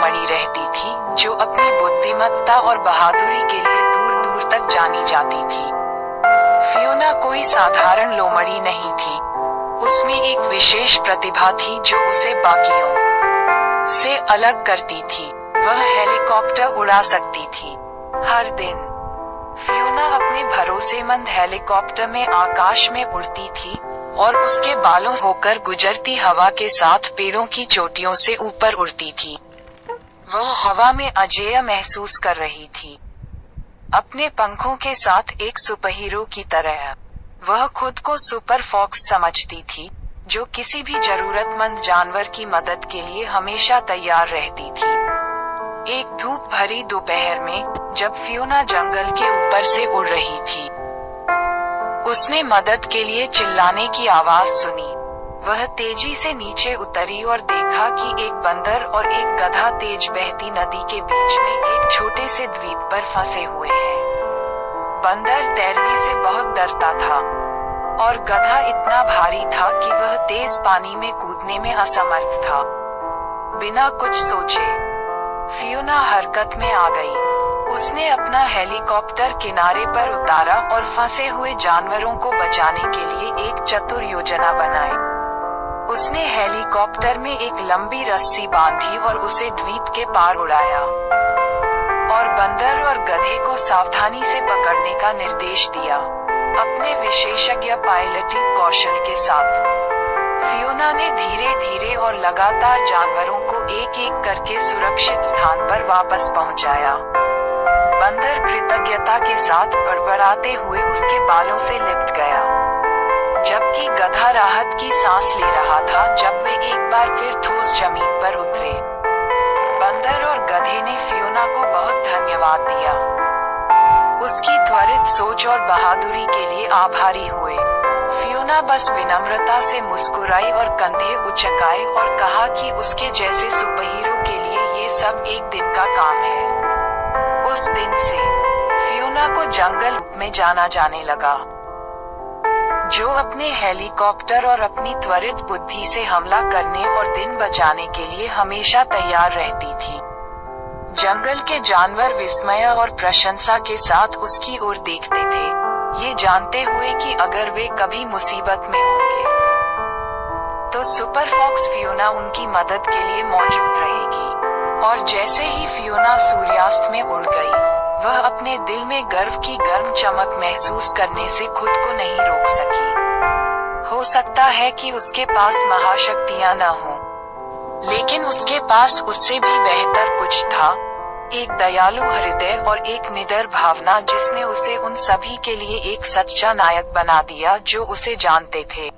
लोमड़ी रहती थी, जो अपनी बुद्धिमत्ता और बहादुरी के लिए दूर दूर तक जानी जाती थी। फियोना कोई साधारण लोमड़ी नहीं थी। उसमें एक विशेष प्रतिभा थी जो उसे बाकियों से अलग करती थी। वह हेलीकॉप्टर उड़ा सकती थी। हर दिन फियोना अपने भरोसेमंद हेलीकॉप्टर में आकाश में उड़ती थी और उसके बालों से होकर गुजरती हवा के साथ पेड़ों की चोटियों से ऊपर उड़ती थी। वह हवा में अजेय महसूस कर रही थी, अपने पंखों के साथ एक सुपरहीरो की तरह। वह खुद को सुपर फॉक्स समझती थी, जो किसी भी जरूरतमंद जानवर की मदद के लिए हमेशा तैयार रहती थी। एक धूप भरी दोपहर में, जब फियोना जंगल के ऊपर से उड़ रही थी, उसने मदद के लिए चिल्लाने की आवाज सुनी। वह तेजी से नीचे उतरी और देखा कि एक बंदर और एक गधा तेज बहती नदी के बीच में एक छोटे से द्वीप पर फंसे हुए हैं। बंदर तैरने से बहुत डरता था और गधा इतना भारी था कि वह तेज पानी में कूदने में असमर्थ था। बिना कुछ सोचे फियोना हरकत में आ गई। उसने अपना हेलीकॉप्टर किनारे पर उतारा और फंसे हुए जानवरों को बचाने के लिए एक चतुर योजना बनाई। उसने हेलीकॉप्टर में एक लंबी रस्सी बांधी और उसे द्वीप के पार उड़ाया और बंदर और गधे को सावधानी से पकड़ने का निर्देश दिया। अपने विशेषज्ञ पायलटिंग कौशल के साथ फियोना ने धीरे धीरे और लगातार जानवरों को एक एक करके सुरक्षित स्थान पर वापस पहुंचाया। बंदर कृतज्ञता के साथ बड़बड़ाते हुए उसके बालों से लिपट गया, जबकि गधा राहत की सांस ले रहा था जब वे एक बार फिर ठोस जमीन पर उतरे। बंदर और गधे ने फियोना को बहुत धन्यवाद दिया, उसकी त्वरित सोच और बहादुरी के लिए आभारी हुए। फियोना बस विनम्रता से मुस्कुराई और कंधे उचकाए और कहा कि उसके जैसे सुपरहीरो के लिए ये सब एक दिन का काम है। उस दिन से फियोना को जंगल में जाना जाने लगा, जो अपने हेलीकॉप्टर और अपनी त्वरित बुद्धि से हमला करने और दिन बचाने के लिए हमेशा तैयार रहती थी। जंगल के जानवर विस्मय और प्रशंसा के साथ उसकी ओर देखते थे, ये जानते हुए कि अगर वे कभी मुसीबत में होंगे तो सुपर फॉक्स फियोना उनकी मदद के लिए मौजूद रहेगी। और जैसे ही फियोना सूर्यास्त में उड़ गई, वह अपने दिल में गर्व की गर्म चमक महसूस करने से खुद को नहीं रोक सकी। हो सकता है कि उसके पास महाशक्तियां न हों, लेकिन उसके पास उससे भी बेहतर कुछ था, एक दयालु हृदय और एक निडर भावना जिसने उसे उन सभी के लिए एक सच्चा नायक बना दिया जो उसे जानते थे।